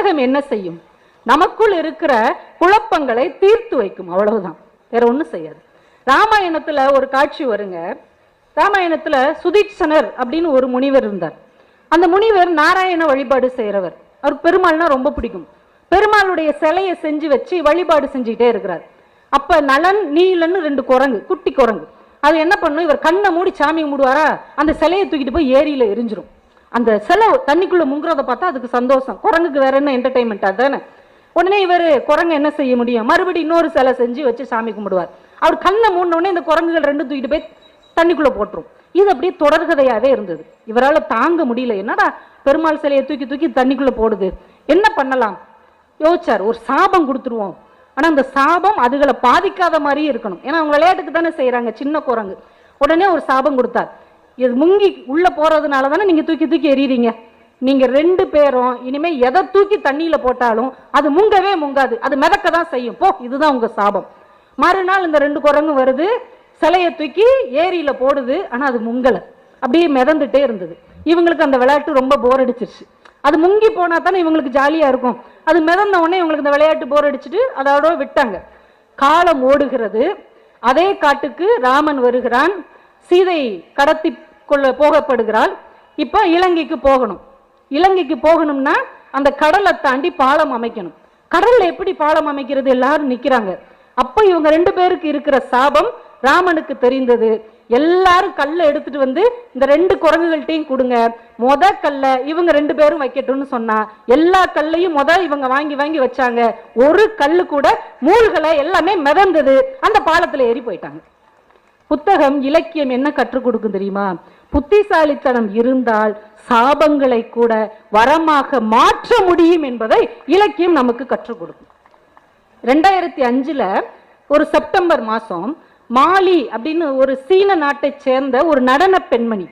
புத்தகம் என்ன செய்யும்? நமக்குள் இருக்கிற குழப்பங்களை தீர்த்து வைக்கும், அவ்வளவுதான், வேற ஒன்றும் செய்யாது. ராமாயணத்துல ஒரு காட்சி வருங்க. ராமாயணத்துல சுதீட்சனர் அப்படின்னு ஒரு முனிவர் இருந்தார். அந்த முனிவர் நாராயண வழிபாடு செய்கிறவர். அவருக்கு பெருமாள்னா ரொம்ப பிடிக்கும். பெருமாளுடைய சிலையை செஞ்சு வச்சு வழிபாடு செஞ்சுக்கிட்டே இருக்கிறார். அப்ப நலன் நீலன்னு 2 குரங்கு, குட்டி குரங்கு, அது என்ன பண்ணும், இவர் கண்ணை மூடி சாமி மூடுவாரா, அந்த சிலையை தூக்கிட்டு போய் ஏரியில எரிஞ்சிரும். அந்த சிலை தண்ணிக்குள்ள முங்குறத பார்த்தா அதுக்கு சந்தோஷம், குரங்குக்கு வேற என்ன என்டர்டைன்மெண்ட் அதானே. உடனே இவர் குரங்கு என்ன செய்ய முடியும், மறுபடியும் இன்னொரு சிலை செஞ்சு வச்சு சாமி கும்பிடுவார். அவர் கண்ணை மூடினோடனே இந்த குரங்குகள் 2 தூக்கிட்டு போய் தண்ணிக்குள்ள போட்டுரும். இது அப்படியே தொடர்கதையாவே இருந்தது. இவரால் தாங்க முடியல, என்னடா பெருமாள் சிலையை தூக்கி தூக்கி தண்ணிக்குள்ள போடுது, என்ன பண்ணலாம் யோசிச்சார். ஒரு சாபம் கொடுத்துருவோம், ஆனா அந்த சாபம் அதுகளை பாதிக்காத மாதிரியே இருக்கணும், ஏன்னா அவங்க விளையாட்டுக்கு தானே செய்யறாங்க சின்ன குரங்கு. உடனே ஒரு சாபம் கொடுத்தார். இது முங்கி உள்ள போறதுனால தானே நீங்க தூக்கி தூக்கி எறியறீங்க, நீங்க 2 பேரும் இனிமே எதை தூக்கி தண்ணியில போட்டாலும் அது முங்கவே முங்காது, அது மிதக்க தான் செய்யும், போ, இதுதான் உங்க சாபம். மறுநாள் இந்த 2 குரங்கும் வருது, சிலையை தூக்கி ஏரியில போடுது, ஆனா அது முங்கல, அப்படியே மிதந்துட்டே இருந்தது. இவங்களுக்கு அந்த விளையாட்டு ரொம்ப போர் அடிச்சிருச்சு. அது முங்கி போனா தானே இவங்களுக்கு ஜாலியா இருக்கும். அது மிதந்த உடனே இவங்களுக்கு இந்த விளையாட்டு போர் அடிச்சுட்டு அதோட விட்டாங்க. காலம் ஓடுகிறது. அதே காட்டுக்கு ராமன் வருகிறான், சீதை கடத்தி போகப்படுகிறாள். இப்ப இலங்கைக்கு போகணும். இலங்கைக்கு போகணும்னா அந்த கடலை தாண்டி பாலம் அமைக்கணும். கடல்ல எப்படி பாலம் அமைக்கிறது, எல்லாரும் நிக்கிறாங்க. அப்ப இவங்க 2 பேருக்கு இருக்கிற சாபம் ராமனுக்கு தெரிந்தது. எல்லாரும் கல்லை எடுத்துட்டு வந்து இந்த 2 குரங்குகள்ட்டையும் கொடுங்க, கல்ல இவங்க 2 பேரும் வைக்கட்டும்னு சொன்னா எல்லா கல்லையும் இவங்க வாங்கி வாங்கி வச்சாங்க. ஒரு கல்லு கூட மூழ்கலை, எல்லாமே மிதந்தது, அந்த பாலத்துல ஏறி போயிட்டாங்க. புத்தகம் இலக்கியம் என்ன கற்றுக் கொடுக்கும் தெரியுமா? புத்திசாலித்தனம் இருந்தால் சாபங்களை கூட வரமாக மாற்ற முடியும் என்பதை இலக்கியம் நமக்கு கற்றுக் கொடுக்கும். 2005 ஒரு செப்டம்பர் மாசம் மாலி அப்படின்னு ஒரு சீன நாட்டை சேர்ந்த ஒரு நடன பெண்மணி,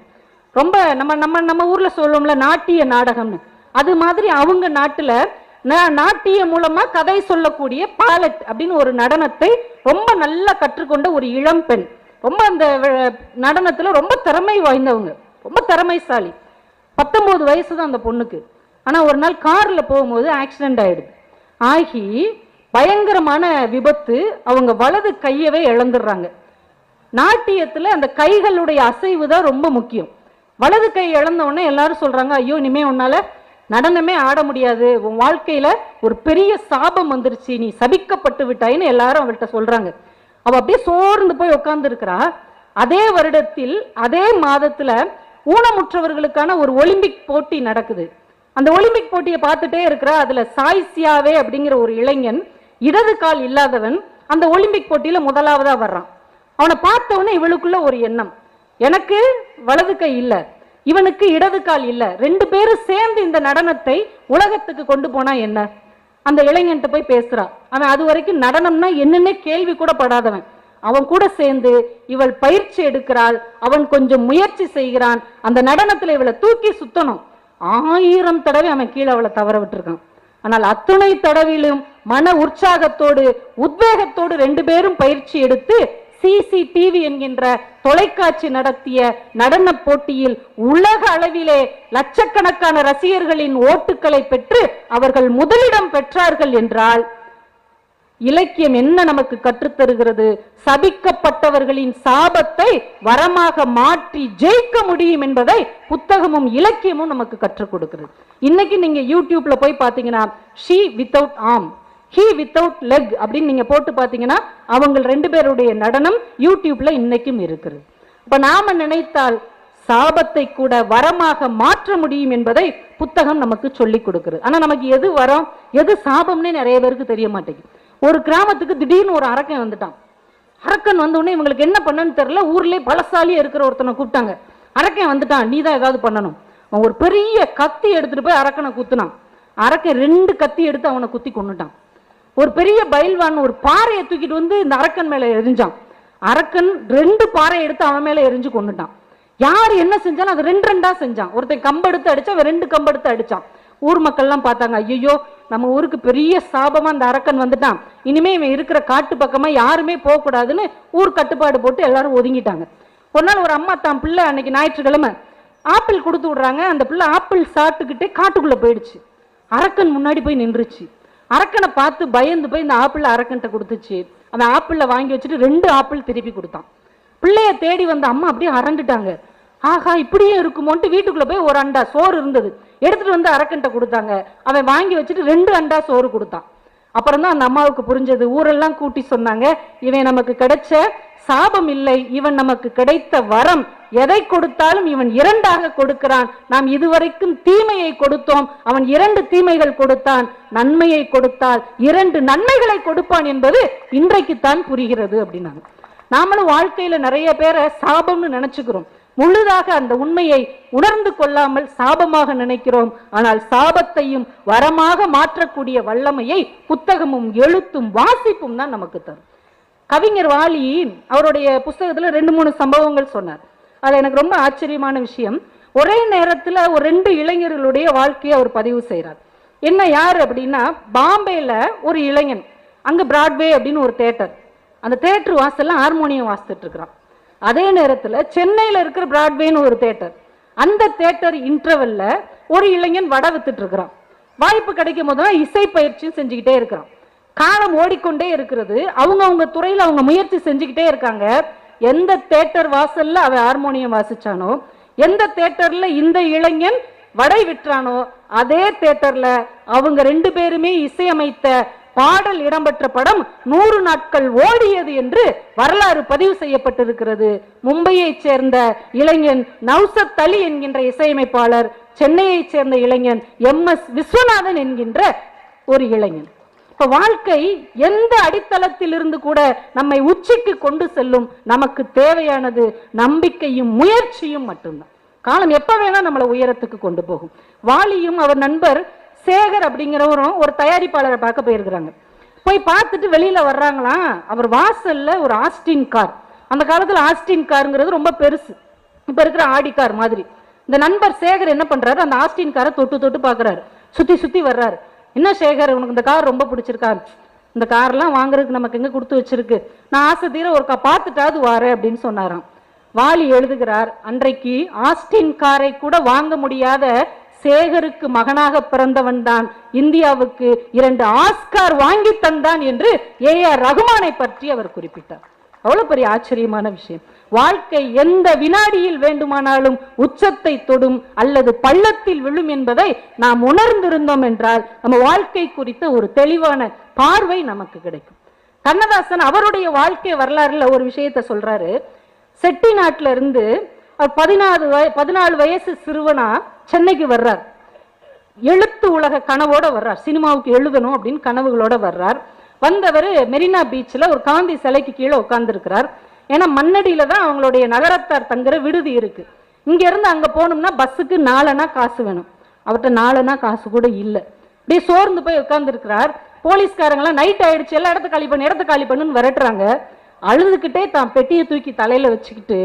ரொம்ப நம்ம நம்ம நம்ம ஊர்ல சொல்லுவோம்ல நாட்டிய நாடகம்னு, அது மாதிரி அவங்க நாட்டுல நாட்டிய மூலமா கதை சொல்லக்கூடிய பாலட் அப்படின்னு ஒரு நடனத்தை ரொம்ப நல்லா கற்றுக்கொண்ட ஒரு இளம் பெண். ரொம்ப அந்த நடனத்துல ரொம்ப திறமை வாய்ந்தவங்க, ரொம்ப திறமைசாலி. 19 வயசு தான் அந்த பொண்ணுக்கு. ஆனா ஒரு நாள் கார்ல போகும்போது ஆக்சிடென்ட் ஆயிடுது. ஆகி பயங்கரமான விபத்து, அவங்க வலது கையவே இழந்துடுறாங்க. நாட்டியத்துல அந்த கைகளுடைய அசைவு தான் ரொம்ப முக்கியம். வலது கை இழந்த உடனே எல்லாரும் சொல்றாங்க, ஐயோ இனிமே உன்னால நடனமே ஆட முடியாது, உன் வாழ்க்கையில ஒரு பெரிய சாபம் வந்துருச்சு, நீ சபிக்கப்பட்டு விட்டாயின்னு எல்லாரும் அவள்கிட்ட சொல்றாங்க. அவ அப்படியே சோர்ந்து போய் உட்கார்ந்து இருக்கிறா. அதே வருடத்தில் அதே மாதத்துல ஊனமுற்றவர்களுக்கான ஒரு ஒலிம்பிக் போட்டி நடக்குது. அந்த ஒலிம்பிக் போட்டியை பார்த்துட்டே இருக்கிறா. அதுல சாய்சியாவே அப்படிங்கிற ஒரு இளைஞன், இடது கால் இல்லாதவன், அந்த ஒலிம்பிக் போட்டியில முதலாவதா வர்றான். அவனை பார்த்தவொடனே இவளுக்குள்ள ஒரு எண்ணம், எனக்கு வலது கை இல்ல, இவனுக்கு இடது கால் இல்ல, 2 பேரும் சேர்ந்து இந்த நடனத்தை உலகத்துக்கு கொண்டு போனா என்ன? அந்த இளைஞன்ட்ட போய் பேசுறான். அவன் அது வரைக்கும் நடனம்னா என்னன்னே கேள்வி கூட படாதவன். அவன் கூட சேர்ந்து இவள் பயிற்சி எடுக்கிறாள். அவன் கொஞ்சம் முயற்சி செய்கிறான். அந்த நடனத்துல இவளை தூக்கி சுத்தணும். 1000 தடவை அவன் கீழே அவளை தவற விட்டுருக்கான். ஆனால் அத்துணை தடவிலும் மன உற்சாகத்தோடு உத்வேகத்தோடு 2 பேரும் பயிற்சி எடுத்து சிசிடிவி என்கின்ற தொலைக்காட்சி நடத்திய நடன போட்டியில் உலக அளவிலே லட்சக்கணக்கான ரசிகர்களின் ஓட்டுக்களை பெற்று அவர்கள் முதலிடம் பெற்றார்கள் என்றால் இலக்கியம் என்ன நமக்கு கற்றுத்தருகிறது? சபிக்கப்பட்டவர்களின் சாபத்தை வரமாக மாற்றி ஜெயிக்க முடியும் என்பதை புத்தகமும் இலக்கியமும் நமக்கு கற்றுக் கொடுக்கிறது. இன்னைக்கு நீங்க யூடியூப்ல போய் பாத்தீங்கன்னா she without arm, he without leg அப்படின்னு நீங்க போட்டு பாத்தீங்கன்னா அவங்க 2 பேருடைய நடனம் யூடியூப்ல இன்னைக்கும் இருக்கிறது. இப்ப நாம நினைத்தால் சாபத்தை கூட வரமாக மாற்ற முடியும் என்பதை புத்தகம் நமக்கு சொல்லிக் கொடுக்கிறது. ஆனா நமக்கு எது வரம் எது சாபம்னே நிறைய பேருக்கு தெரிய மாட்டேங்குது. ஒரு கிராமத்துக்கு திடீர்னு ஒரு அரக்கன் வந்துட்டான். அரக்கன் வந்த உடனே இவங்களுக்கு என்ன பண்ணன்னு தெரியல. ஊர்லயே பலசாலியா இருக்கிற ஒருத்தனை கூப்பிட்டாங்க. அரக்கன் வந்துட்டான், நீ தான் ஏதாவது பண்ணணும். அவன் ஒரு பெரிய கத்தி எடுத்துட்டு போய் அரக்கனை குத்துனான். அரக்கன் 2 கத்தி எடுத்து அவனை குத்தி கொண்டுட்டான். ஒரு பெரிய பயில்வான் ஒரு பாறையை தூக்கிட்டு வந்து இந்த அரக்கன் மேல எரிஞ்சான். அரக்கன் 2 பாறையை எடுத்து அவன் மேல எரிஞ்சு கொண்டுட்டான். யார் என்ன செஞ்சாலும் அது 2 செஞ்சான். ஒருத்தன் கம்பெடுத்து அடிச்சா, அவன் 2 கம்பெடுத்து அடிச்சான். ஊர் மக்கள் எல்லாம் பார்த்தாங்க, ஐயோ நம்ம ஊருக்கு பெரிய சாபமா அந்த அரக்கன் வந்துட்டான், இனிமே இவன் இருக்கிற காட்டு பக்கமா யாருமே போக கூடாதுன்னு ஊர் கட்டுப்பாடு போட்டு எல்லாரும் ஒதுங்கிட்டாங்க. ஒரு நாள் ஒரு அம்மா தான் பிள்ளை அன்னைக்கு ஞாயிற்றுக்கிழமை ஆப்பிள் கொடுத்து விடுறாங்க. அந்த பிள்ளை ஆப்பிள் சாப்பிட்டுக்கிட்டே காட்டுக்குள்ள போயிடுச்சு. அரக்கன் முன்னாடி போய் நின்றுச்சு. அரக்கனை பார்த்து பயந்து போய் இந்த ஆப்பிள் அரக்கன்ட்ட கொடுத்துச்சு. அவன் ஆப்பிள வாங்கி வச்சுட்டு 2 ஆப்பிள் திருப்பி கொடுத்தான். பிள்ளைய தேடி வந்த அம்மா அப்படியே அரண்டுட்டாங்க. ஆஹா, இப்படியே இருக்குமோன்ட்டு வீட்டுக்குள்ள போய் ஒரு அண்டா சோறு இருந்தது எடுத்துட்டு வந்து அரக்கன்ட்ட கொடுத்தாங்க. அவன் வாங்கி வச்சுட்டு 2 அண்டா சோறு கொடுத்தான். அப்புறம் தான் அந்த அம்மாவுக்கு புரிஞ்சது. ஊரெல்லாம் கூட்டி சொன்னாங்க, இவன் நமக்கு கிடைச்ச சாபம் இல்லை, இவன் நமக்கு கிடைத்த வரம். எதை கொடுத்தாலும் இவன் 2ஆக கொடுக்கிறான். நாம் இதுவரைக்கும் தீமையை கொடுத்தோம், அவன் 2 தீமைகள் கொடுத்தான். நன்மையை கொடுத்தால் 2 நன்மைகளை கொடுப்பான் என்பது இன்றைக்குத்தான் புரிகிறது அப்படின்னாங்க. நாமளும் வாழ்க்கையில நிறைய பேரை சாபம்னு நினைச்சுக்கிறோம். முழுதாக அந்த உண்மையை உணர்ந்து கொள்ளாமல் சாபமாக நினைக்கிறோம். ஆனால் சாபத்தையும் வரமாக மாற்றக்கூடிய வல்லமையை புத்தகமும் எழுத்தும் வாசிப்பும் தான் நமக்கு தரும். கவிஞர் வாலி அவருடைய புஸ்தகத்துல 2-3 சம்பவங்கள் சொன்னார். அது எனக்கு ரொம்ப ஆச்சரியமான விஷயம். ஒரே நேரத்துல ஒரு 2 இளைஞர்களுடைய வாழ்க்கையை அவர் பதிவு செய்கிறார். என்ன யார் அப்படின்னா, பாம்பேல ஒரு இளைஞன், அங்க பிராட்வே அப்படின்னு ஒரு தியேட்டர், அந்த தியேட்டர் வாசல்ல ஹார்மோனியம் வாசித்துட்டு இருக்கிறான். அதே நேரத்துல சென்னையில இருக்கிற பிராட்வேன்னு ஒரு தியேட்டர், அந்த தியேட்டர் இன்டர்வெல்ல ஒரு இளைஞன் வடை வித்துட்டு இருக்கிறான். வாய்ப்பு கிடைக்கும் போதுதான் இசை பயிற்சியும் செஞ்சுக்கிட்டே இருக்கிறான். காலம் ஓடிக்கொண்டே இருக்கிறது. அவங்க துறையில அவங்க முயற்சி செஞ்சுக்கிட்டே இருக்காங்க. எந்த தியேட்டர் வாசல்ல அவன் ஹார்மோனியம் வாசிச்சானோ, எந்த தியேட்டர்ல இந்த இளைஞன் வடை விற்றானோ, அதே தியேட்டர்ல அவங்க 2 பேருமே இசையமைத்த பாடல் இடம்பெற்ற படம் 100 நாட்கள் ஓடியது என்று வரலாறு பதிவு செய்யப்பட்டிருக்கிறது. மும்பையை சேர்ந்த இளைஞன் நௌசத் அலி என்கின்ற இசையமைப்பாளர், சென்னையை சேர்ந்த இளைஞன் MS விஸ்வநாதன் என்கின்ற ஒரு இளைஞன். இப்ப வாழ்க்கை எந்த அடித்தளத்தில் இருந்து கூட நம்மை உச்சிக்கு கொண்டு செல்லும். நமக்கு தேவையானது நம்பிக்கையும் முயற்சியும் மட்டும்தான். காலம் எப்ப வேணா நம்மளை உயரத்துக்கு கொண்டு போகும். வாலியும் அவர் நண்பர் சேகர் அப்படிங்கிறவரும் ஒரு தயாரிப்பாளரை பார்க்க போயிருக்கிறாங்க. போய் பார்த்துட்டு வெளியில வர்றாங்களாம். அவர் வாசல்ல ஒரு ஆஸ்டின் கார், அந்த காலத்துல ஆஸ்டின் காருங்கிறது ரொம்ப பெருசு, இப்ப இருக்கிற ஆடி கார் மாதிரி. இந்த நண்பர் சேகர் என்ன பண்றாரு, அந்த ஆஸ்டின் காரை தொட்டு தொட்டு பாக்குறாரு, சுத்தி சுத்தி வர்றாரு. என்ன சேகர், உனக்கு இந்த கார் ரொம்ப பிடிச்சிருக்கா? இந்த கார்லாம் வாங்குறதுக்கு நமக்கு எங்க கொடுத்து வச்சிருக்கு, நான் ஆசை தீர ஒரு பார்த்துட்டாவது வாரேன் அப்படின்னு சொன்னாராம். வாலி எழுதுகிறார், அன்றைக்கு ஆஸ்டின் காரை கூட வாங்க முடியாத சேகருக்கு மகனாக பிறந்தவன் தான் இந்தியாவுக்கு 2 ஆஸ்கார் வாங்கி தந்தான் என்று AR ரகுமானை பற்றி அவர் குறிப்பிட்டார். அவ்வளவு பெரிய ஆச்சரியமான விஷயம். வாழ்க்கை எந்த வினாடியில் வேண்டுமானாலும் உச்சத்தை தொடும் அல்லது பள்ளத்தில் விழும் என்பதை நாம் உணர்ந்திருந்தோம் என்றால் நம்ம வாழ்க்கை குறித்த ஒரு தெளிவான பார்வை நமக்கு கிடைக்கும். கண்ணதாசன் அவருடைய வாழ்க்கை வரலாறுல ஒரு விஷயத்தை சொல்றாரு. செட்டி நாட்டில இருந்து 14 வயசு சிறுவனா சென்னைக்கு வர்றார். எழுத்து உலக கனவோட வர்றார், சினிமாவுக்கு எழுதணும் அப்படின்னு கனவுகளோட வர்றார். வந்தவர் மெரினா பீச்சில் ஒரு காந்தி சிலைக்கு கீழே உட்கார்ந்து இருக்கிறார். ஏன்னா மண்ணடியில தான் அவங்களுடைய நகரத்தார் தங்குற விடுதி இருக்கு. இங்க இருந்து அங்க போனோம்னா பஸ்ஸுக்கு 4 அணா காசு வேணும். அவர்கிட்ட 4 அணா காசு கூட இல்லை. அப்படியே சோர்ந்து போய் உட்கார்ந்து இருக்கிறார். போலீஸ்காரங்களாம் நைட் ஆயிடுச்சு, எல்லா இடத்த காலி பண்ணுன்னு விரட்டுறாங்க. அழுதுகிட்டே தான் பெட்டியை தூக்கி தலையில வச்சுக்கிட்டு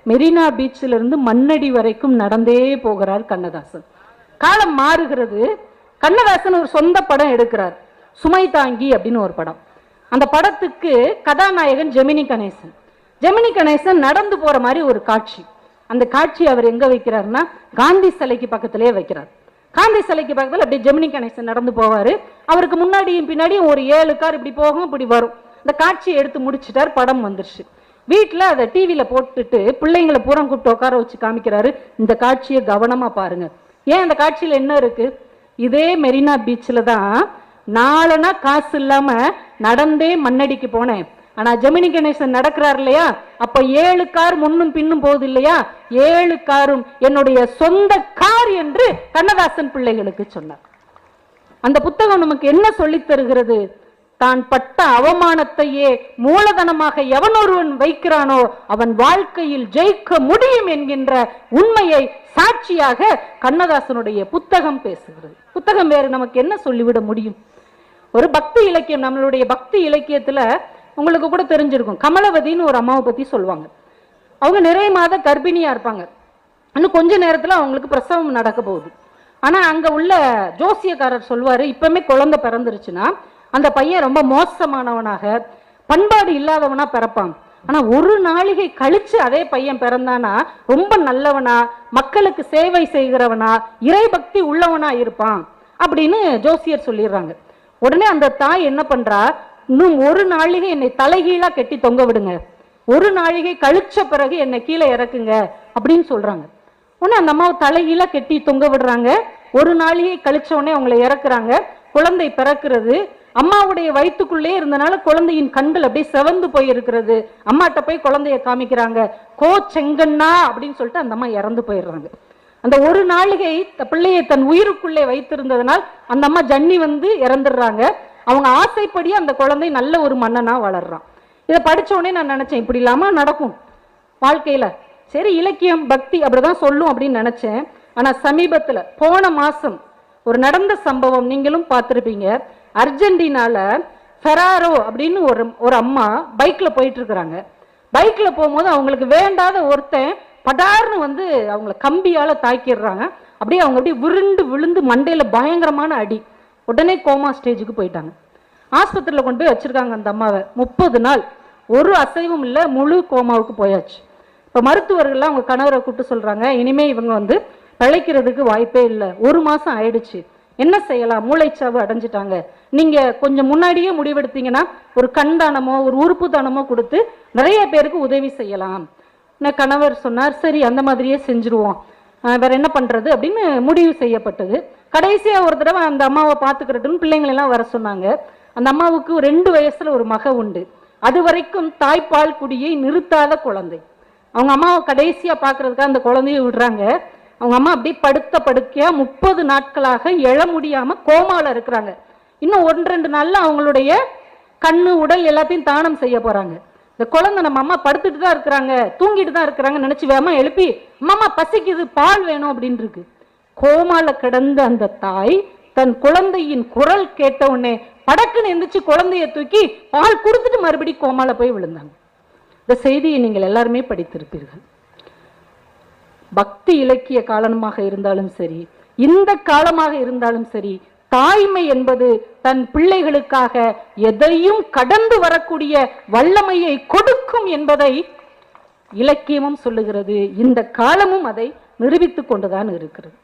மெரினா பீச்சில் இருந்து மண்ணடி வரைக்கும் நடந்தே போகிறார் கண்ணதாசன். காலம் மாறுகிறது. கண்ணதாசன் ஒரு சொந்த படம் எடுக்கிறார், சுமை தாங்கி அப்படின்னு ஒரு படம். அந்த படத்துக்கு கதாநாயகன் ஜெமினி கணேசன். ஜெமினி கணேசன் நடந்து போற மாதிரி ஒரு காட்சி. அந்த காட்சி அவர் எங்க வைக்கிறாருன்னா காந்தி சிலைக்கு பக்கத்திலே வைக்கிறார். காந்தி சிலைக்கு பக்கத்தில் அப்படியே ஜெமினி கணேசன் நடந்து போவாரு. அவருக்கு முன்னாடியும் பின்னாடியும் ஒரு 7 கார் இப்படி போகும், இப்படி வரும். இந்த காட்சியை எடுத்து முடிச்சிட்டார். படம் வந்துருச்சு. வீட்டுல அதை டிவியில போட்டுட்டு பிள்ளைங்களை பூரா கூப்பிட்டு உட்கார வச்சு காமிக்கிறாரு. இந்த காட்சியை கவனமா பாருங்க. ஏன் அந்த காட்சியில என்ன இருக்கு? இதே மெரினா பீச்சில் தான் 4 அணா காசு இல்லாம நடந்தே மண்ணடிக்கு போனேன். ஆனா ஜெமினி கணேசன் நடக்கிறார் இல்லையா, அப்ப 7 கார் முன்னும் பின்னும் போகுது இல்லையா, 7 காரும் என்னுடைய சொந்த கார் என்று கண்ணதாசன் பிள்ளைகளுக்கு சொன்னார். அந்த புத்தகம் நமக்கு என்ன சொல்லித் தருகிறது? தான் பட்ட அவமானத்தையே மூலதனமாக எவன் ஒருவன் வைக்கிறானோ அவன் வாழ்க்கையில் ஜெயிக்க முடியும் என்கின்ற உண்மையை சாட்சியாக கண்ணதாசனுடைய புத்தகம் பேசுகிறது. புத்தகம் வேறு நமக்கு என்ன சொல்லிவிட முடியும்? ஒரு பக்தி இலக்கியம், நம்மளுடைய பக்தி இலக்கியத்துல உங்களுக்கு கூட தெரிஞ்சிருக்கும், கமலவதின்னு ஒரு அம்மாவை பத்தி சொல்லுவாங்க. அவங்க நிறைய மாத கர்ப்பிணியா இருப்பாங்க. இன்னும் கொஞ்ச நேரத்துல அவங்களுக்கு பிரசவம் நடக்க போகுது. ஆனா அங்க உள்ள ஜோசியக்காரர் சொல்வாரு, இப்பவுமே குழந்தை பிறந்துருச்சுன்னா அந்த பையன் ரொம்ப மோசமானவனாக பண்பாடு இல்லாதவனா பிறப்பான். ஆனா ஒரு நாளிகை கழிச்சு அதே பையன் பிறந்தானா ரொம்ப நல்லவனா, மக்களுக்கு சேவை செய்கிறவனா, இறை பக்தி உள்ளவனா இருப்பான். அப்படின்னு ஜோசியர் சொல்லிடுறாங்க. உடனே அந்த தாய் என்ன பண்றா, இன்னும் ஒரு நாளிகை என்னை தலைகீழா கட்டி தொங்க விடுங்க, ஒரு நாளிகை கழிச்ச பிறகு என்னை கீழே இறக்குங்க அப்படின்னு சொல்றாங்க. உடனே அந்த அம்மாவை தலைகீழா கட்டி தொங்க விடுறாங்க. ஒரு நாளிகை கழிச்ச உடனே அவங்களை இறக்குறாங்க. குழந்தை பிறக்கிறது. அம்மாவுடைய வயிற்றுக்குள்ளே இருந்தனால குழந்தையின் கண்கள் அப்படியே செவந்து போயிருக்கிறது. அம்மாட்ட போய் குழந்தைய காமிக்கிறாங்க. கோ செங்கண்ணா அப்படின்னு சொல்லிட்டு அந்த அம்மா இறந்து போயிடுறாங்க. அந்த ஒரு நாளிகை பிள்ளையை தன் உயிருக்குள்ளே வைத்திருந்ததனால் அந்த அம்மா ஜன்னி வந்து இறந்துடுறாங்க. அவங்க ஆசைப்படி அந்த குழந்தை நல்ல ஒரு மன்னனா வளர்றான். இதை படிச்ச உடனே நான் நினைச்சேன், இப்படி இல்லாம நடக்கும் வாழ்க்கையில. சரி, இலக்கியம் பக்தி அப்படிதான் சொல்லும் அப்படின்னு நினைச்சேன். ஆனா சமீபத்துல போன மாசம் ஒரு நடந்த சம்பவம் நீங்களும் பார்த்திருப்பீங்க. அர்ஜென்டினால ஃபெராரோ அப்படின்னு ஒரு அம்மா பைக்ல போயிட்டு இருக்கிறாங்க. பைக்ல போகும்போது அவங்களுக்கு வேண்டாத ஒருத்தன் படார்னு வந்து அவங்கள கம்பியால தாக்கிடுறாங்க. அப்படியே அவங்க அப்படியே விருண்டு விழுந்து மண்டையில பயங்கரமான அடி. உடனே கோமா ஸ்டேஜுக்கு போயிட்டாங்க. ஆஸ்பத்திரியில் கொண்டு போய் வச்சிருக்காங்க அந்த அம்மாவை. 30 நாள் ஒரு அசைவும் இல்லை, முழு கோமாவுக்கு போயாச்சு. இப்போ மருத்துவர்கள்லாம் அவங்க கணவரை கூப்பிட்டு சொல்றாங்க, இனிமே இவங்க வந்து பிழைக்கிறதுக்கு வாய்ப்பே இல்லை, 1 மாசம் ஆயிடுச்சு, என்ன செய்யலாம், மூளைச்சாவு அடைஞ்சிட்டாங்க, நீங்க கொஞ்சம் முன்னாடியே முடிவெடுத்தீங்கன்னா ஒரு கண் தானமோ ஒரு உறுப்பு தானமோ கொடுத்து நிறைய பேருக்கு உதவி செய்யலாம். கணவர் சொன்னார், சரி அந்த மாதிரியே செஞ்சிருவோம், வேற என்ன பண்றது அப்படின்னு முடிவு செய்யப்பட்டது. கடைசியா ஒரு தடவை அந்த அம்மாவை பார்த்துக்கிறதுன்னு பிள்ளைங்களெல்லாம் வர சொன்னாங்க. அந்த அம்மாவுக்கு 2 வயசுல ஒரு மக உண்டு. அது வரைக்கும் தாய்ப்பால் குடியை நிறுத்தாத குழந்தை. அவங்க அம்மாவை கடைசியா பார்க்கறதுக்காக அந்த குழந்தைய விடுறாங்க. அவங்க அம்மா அப்படியே படுத்த படுக்கையா 30 நாட்களாக எழ முடியாம கோமால இருக்கிறாங்க. இன்னும் 1-2 நாள்ல அவங்களுடைய கண்ணு உடல் எல்லாத்தையும் தானம் செய்ய போறாங்க. இந்த குழந்தை நம்ம அம்மா படுத்துட்டு தான் இருக்கிறாங்க, தூங்கிட்டு தான் இருக்கிறாங்க நினைச்சு வேமா எழுப்பி, அம்மா பசிக்குது, பால் வேணும் அப்படின்னு இருக்கு. கோமால கிடந்த அந்த தாய் தன் குழந்தையின் குரல் கேட்ட உடனே படக்குன்னு எந்திரிச்சு குழந்தைய தூக்கி பால் கொடுத்துட்டு மறுபடி கோமால போய் விழுந்தாங்க. இந்த செய்தியை நீங்கள் எல்லாருமே படித்திருப்பீர்கள். பக்தி இலக்கிய காலமாக இருந்தாலும் சரி, இந்த காலமாக இருந்தாலும் சரி, தாய்மை என்பது தன் பிள்ளைகளுக்காக எதையும் கடந்து வரக்கூடிய வல்லமையை கொடுக்கும் என்பதை இலக்கியமும் சொல்லுகிறது. இந்த காலமும் அதை நிரூபித்துக் கொண்டுதான் இருக்கிறது.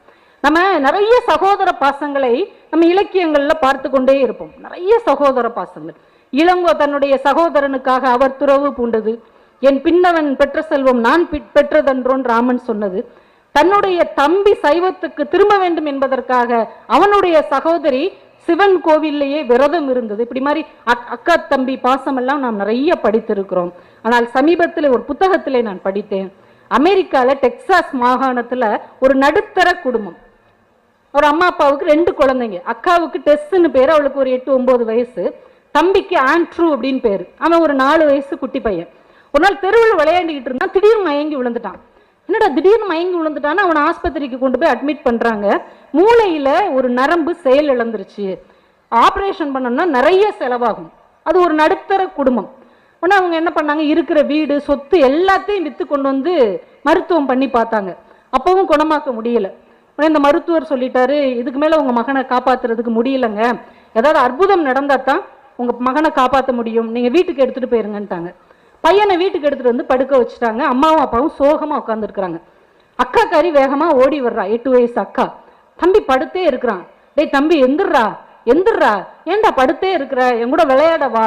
நம்ம நிறைய சகோதர பாசங்களை நம்ம இலக்கியங்கள்ல பார்த்து கொண்டே இருப்போம். நிறைய சகோதர பாசங்கள். இளங்கோ தன்னுடைய சகோதரனுக்காக அவர் துறவு பூண்டது. என் பின்னவன் பெற்ற செல்வம் நான் பெற்றதன்றோன் ராமன் சொன்னது. தன்னுடைய தம்பி சைவத்துக்கு திரும்ப வேண்டும் என்பதற்காக அவனுடைய சகோதரி சிவன் கோவிலேயே விரதம் இருந்தது. இப்படி மாதிரி அக்கா தம்பி பாசம் எல்லாம் நாம் நிறைய படித்திருக்கிறோம். ஆனால் சமீபத்தில் ஒரு புத்தகத்திலே நான் படித்தேன். அமெரிக்கால டெக்சாஸ் மாகாணத்துல ஒரு நடுத்தர குடும்பம், ஒரு அம்மா அப்பாவுக்கு 2 குழந்தைங்க. அக்காவுக்கு டெஸ்ன்னு பேரு, அவளுக்கு ஒரு 8-9 வயசு. தம்பிக்கு ஆண்ட்ரூ அப்படின்னு பேரு, அவன் ஒரு 4 வயசு குட்டி பையன். ஒரு நாள் தெருவில் விளையாண்டுக்கிட்டு இருந்தான், திடீர்னு மயங்கி விழுந்துட்டான். என்னடா திடீர்னு மயங்கி விழுந்துட்டான்னு அவனை ஆஸ்பத்திரிக்கு கொண்டு போய் அட்மிட் பண்றாங்க. மூளையில ஒரு நரம்பு செயல் இழந்துருச்சு, ஆபரேஷன் பண்ணணும்னா நிறைய செலவாகும். அது ஒரு நடுத்தர குடும்பம். உடனே அவங்க என்ன பண்ணாங்க, இருக்கிற வீடு சொத்து எல்லாத்தையும் வித்து கொண்டு வந்து மருத்துவம் பண்ணி பார்த்தாங்க. அப்பவும் குணமாக்க முடியல. உடனே இந்த மருத்துவர் சொல்லிட்டாரு, இதுக்கு மேல உங்க மகனை காப்பாத்துறதுக்கு முடியலங்க, ஏதாவது அற்புதம் நடந்தா தான் உங்க மகனை காப்பாற்ற முடியும், நீங்க வீட்டுக்கு எடுத்துட்டு போயிருங்கன்ட்டாங்க. பையனை வீட்டுக்கு எடுத்துட்டு வந்து படுக்க வச்சுட்டாங்க. அம்மாவும் அப்பாவும் சோகமா உட்கார்ந்து இருக்கிறாங்க. அக்கா காரி வேகமா ஓடி வர்றா, 8 வயசு அக்கா. தம்பி படுத்தே இருக்கிறான். டேய் தம்பி எந்திர்றா எந்திர்றா, ஏண்டா படுத்தே இருக்கிற, என் கூட விளையாடவா,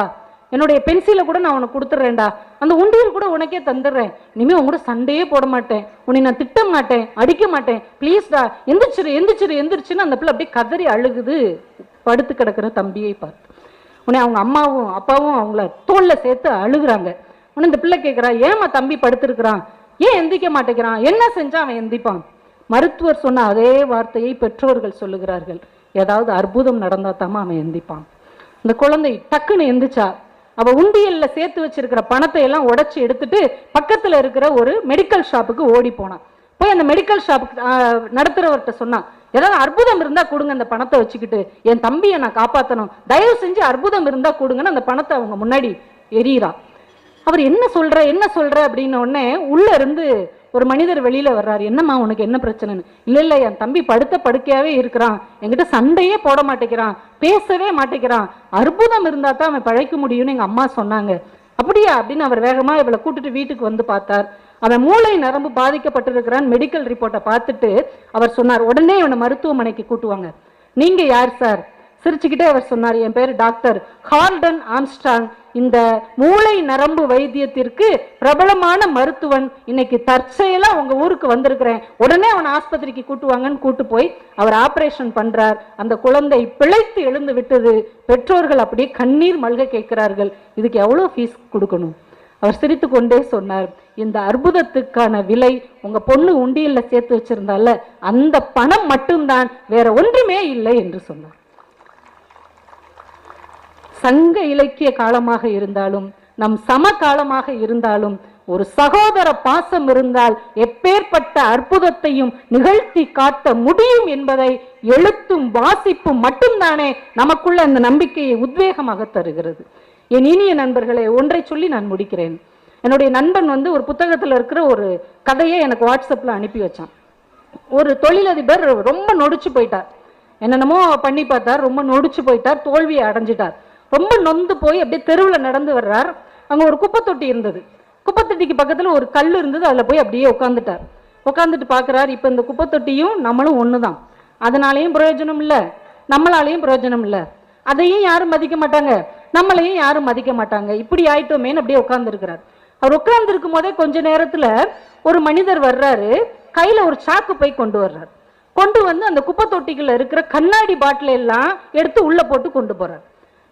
என்னுடைய பென்சிலை கூட நான் உனக்கு கொடுத்துட்றேன்டா, அந்த உண்டியல் கூட உனக்கே தந்துடுறேன், இனிமே உங்க கூட சண்டையே போட மாட்டேன், உன்னை நான் திட்ட மாட்டேன், அடிக்க மாட்டேன், பிளீஸ்டா எந்திரிச்சிரு எந்திரிச்சிரு எந்திரிச்சுன்னு அந்த பிள்ளை அப்படியே கதறி அழுகுது படுத்து கிடக்கிற தம்பியை பார்த்து. உடனே அவங்க அம்மாவும் அப்பாவும் அவங்கள தோல்ல சேர்த்து அழுகுறாங்க. உடனே இந்த பிள்ளை கேட்கிறா, ஏமா தம்பி படுத்திருக்கிறான், ஏன் எந்திக்க மாட்டேங்கிறான், என்ன செஞ்சா அவன் எந்திப்பான்? மருத்துவர் சொன்ன அதே வார்த்தையை பெற்றோர்கள் சொல்லுகிறார்கள், ஏதாவது அற்புதம் நடந்தா தாமா அவன் எந்திப்பான். இந்த குழந்தை டக்குன்னு எந்திரிச்சா. அவ உண்டியல்ல சேர்த்து வச்சிருக்கிற பணத்தை எல்லாம் உடைச்சு எடுத்துட்டு பக்கத்துல இருக்கிற ஒரு மெடிக்கல் ஷாப்புக்கு ஓடி போனான். போய் அந்த மெடிக்கல் ஷாப்புக்கு நடத்துறவர்கிட்ட சொன்னான், ஏதாவது அற்புதம் இருந்தா கொடுங்க, அந்த பணத்தை வச்சுக்கிட்டு என் தம்பியை நான் காப்பாற்றணும், தயவு செஞ்சு அற்புதம் இருந்தா கொடுங்கன்னு அந்த பணத்தை அவங்க முன்னாடி எறிகிறா. அவர் என்ன சொல்ற அப்படின்னு உடனே உள்ள இருந்து ஒரு மனிதர் வெளியில வர்றாரு. என்னம்மா உனக்கு என்ன பிரச்சனைன்னு? இல்ல என் தம்பி படுத்த படுக்கையாவே இருக்கிறான், என்கிட்ட சண்டையே போட மாட்டேங்கிறான், பேசவே மாட்டேங்கிறான், அற்புதம் இருந்தா தான் அவன் பழைக்க முடியும்னு எங்க அம்மா சொன்னாங்க. அப்படியா அப்படின்னு அவர் வேகமா இவளை கூட்டிட்டு வீட்டுக்கு வந்து பார்த்தார். அவன் மூளை நரம்பு பாதிக்கப்பட்டிருக்கிறான். மெடிக்கல் ரிப்போர்ட்டை பார்த்துட்டு அவர் சொன்னார், உடனே இவனை மருத்துவமனைக்கு கூட்டுவாங்க. நீங்க யார் சார்? சிரிச்சுக்கிட்டே அவர் சொன்னார், என் பேர் டாக்டர் ஹால்டன் ஆம்ஸ்ட்ராங், இந்த மூளை நரம்பு வைத்தியத்திற்கு பிரபலமான மருத்துவன், இன்னைக்கு தற்செயலா உங்க ஊருக்கு வந்திருக்கிறேன், உடனே அவன் ஆஸ்பத்திரிக்கு கூட்டுவாங்கன்னு கூட்டு போய் அவர் ஆபரேஷன் பண்றார். அந்த குழந்தை பிழைத்து எழுந்து விட்டது. பெற்றோர்கள் அப்படியே கண்ணீர் மல்க கேட்கிறார்கள், இதுக்கு எவ்வளவு ஃபீஸ் கொடுக்கணும்? அவர் சிரித்து கொண்டே சொன்னார், இந்த அற்புதத்துக்கான விலை உங்க பொண்ணு உண்டியல்ல சேர்த்து வச்சிருந்தால அந்த பணம் மட்டும்தான், வேற ஒன்றுமே இல்லை என்று சொன்னார். சங்க இலக்கிய காலமாக இருந்தாலும் நம் சமகாலமாக இருந்தாலும் ஒரு சகோதர பாசம் இருந்தால் எப்பேற்பட்ட அற்புதத்தையும் நிகழ்த்தி காட்ட முடியும் என்பதை எழுத்தும் வாசிப்பும் மட்டும்தானே நமக்குள்ள அந்த நம்பிக்கையை உத்வேகமாக தருகிறது. என் இனிய நண்பர்களே, ஒன்றை சொல்லி நான் முடிக்கிறேன். என்னுடைய நண்பன் ஒரு புத்தகத்தில் இருக்கிற ஒரு கதையை எனக்கு வாட்ஸ்அப்ல அனுப்பி வச்சான். ஒரு தொழிலதிபர் ரொம்ப நொடிச்சு போயிட்டார், என்னென்னமோ பண்ணி பார்த்தார், ரொம்ப நொடிச்சு போயிட்டார், தோல்வியை அடைஞ்சிட்டார். ரொம்ப நொந்து போய் அப்படியே தெருவில் நடந்து வர்றார். அங்க ஒரு குப்பை தொட்டி இருந்தது. குப்பை தொட்டிக்கு பக்கத்துல ஒரு கல் இருந்தது. அதுல போய் அப்படியே உட்காந்துட்டார். உட்காந்துட்டு பாக்குறாரு, இப்ப இந்த குப்பை தொட்டியும் நம்மளும் ஒண்ணுதான், அதனாலையும் பிரயோஜனம் இல்லை, நம்மளாலையும் பிரயோஜனம் இல்லை, அதையும் யாரும் மதிக்க மாட்டாங்க, நம்மளையும் யாரும் மதிக்க மாட்டாங்க, இப்படி ஆயிட்டோமேன்னு அப்படியே உட்கார்ந்து இருக்கிறார். அவர் உட்கார்ந்து இருக்கும் போதே கொஞ்ச நேரத்துல ஒரு மனிதர் வர்றாரு, கையில ஒரு சாக்கு பை கொண்டு வர்றாரு. கொண்டு வந்து அந்த குப்பை தொட்டிக்குள்ள இருக்கிற கண்ணாடி பாட்டில் எல்லாம் எடுத்து உள்ள போட்டு கொண்டு போறார்.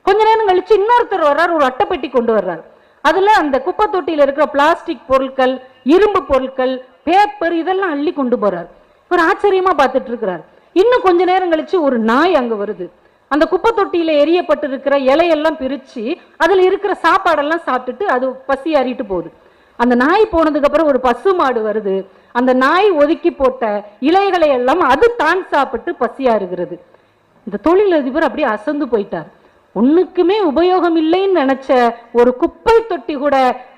கொஞ்ச நேரம் கழிச்சு இன்னொருத்தர் வர்றார், ஒரு அட்டைப்பெட்டி கொண்டு வர்றார். அதுல அந்த குப்பை தொட்டியில இருக்கிற பிளாஸ்டிக் பொருட்கள், இரும்பு பொருட்கள், பேப்பர் இதெல்லாம் அள்ளி கொண்டு போறார். ஒரு ஆச்சரியமா பார்த்துட்டு இருக்கிறார். இன்னும் கொஞ்ச நேரம் கழிச்சு ஒரு நாய் அங்க வருது. அந்த குப்பை தொட்டியில எரியப்பட்டு இருக்கிற இலையெல்லாம் பிரிச்சு அதுல இருக்கிற சாப்பாடெல்லாம் சாப்பிட்டுட்டு அது பசி அறிட்டு போகுது. அந்த நாய் போனதுக்கு அப்புறம் ஒரு பசு மாடு வருது. அந்த நாய் ஒதுக்கி போட்ட இலைகளை எல்லாம் அது தான் சாப்பிட்டு பசியாறுகிறது. இந்த தொழிலதிபர் அப்படியே அசந்து போயிட்டார். ஒண்ணுக்குமே உபயோகம் இல்லைன்னு நினைச்ச ஒரு குப்பை தொட்டி கூட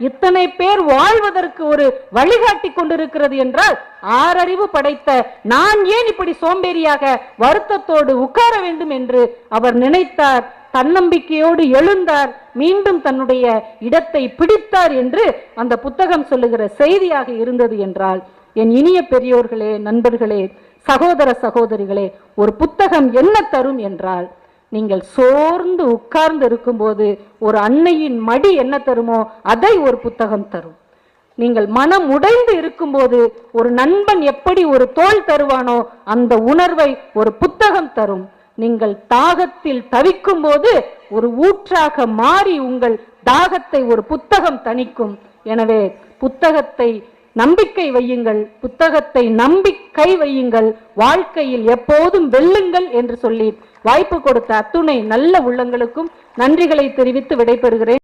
இத்தனை பேர் வாழ்வதற்கு ஒரு வழிகாட்டி கொண்டிருக்கிறது என்றால், ஆறறிவு படைத்த நான் ஏன் இப்படி சோம்பேறியாக வருத்தத்தோடு உட்கார வேண்டும் என்று அவர் நினைத்தார். தன்னம்பிக்கையோடு எழுந்தார், மீண்டும் தன்னுடைய இடத்தை பிடித்தார் என்று அந்த புத்தகம் சொல்லுகிற செய்தியாக இருந்தது என்றால், என் இனிய பெரியோர்களே, நண்பர்களே, சகோதர சகோதரிகளே, ஒரு புத்தகம் என்ன தரும் என்றால், நீங்கள் சோர்ந்து உட்கார்ந்து இருக்கும்போது ஒரு அன்னையின் மடி என்ன தருமோ அதை ஒரு புத்தகம் தரும். நீங்கள் மனம் உடைந்து இருக்கும்போது ஒரு நண்பன் எப்படி ஒரு தோள் தருவானோ அந்த உணர்வை ஒரு புத்தகம் தரும். நீங்கள் தாகத்தில் தவிக்கும் போது ஒரு ஊற்றாக மாறி உங்கள் தாகத்தை ஒரு புத்தகம் தணிக்கும். எனவே புத்தகத்தை நம்பிக்கை வையுங்கள், புத்தகத்தை நம்பிக்கை வையுங்கள், வாழ்க்கையில் எப்போதும் வெல்லுங்கள் என்று சொல்லி வாய்ப்பு கொடுத்த அத்துணை நல்ல உள்ளங்களுக்கும் நன்றிகளை தெரிவித்து விடைபெறுகிறேன்.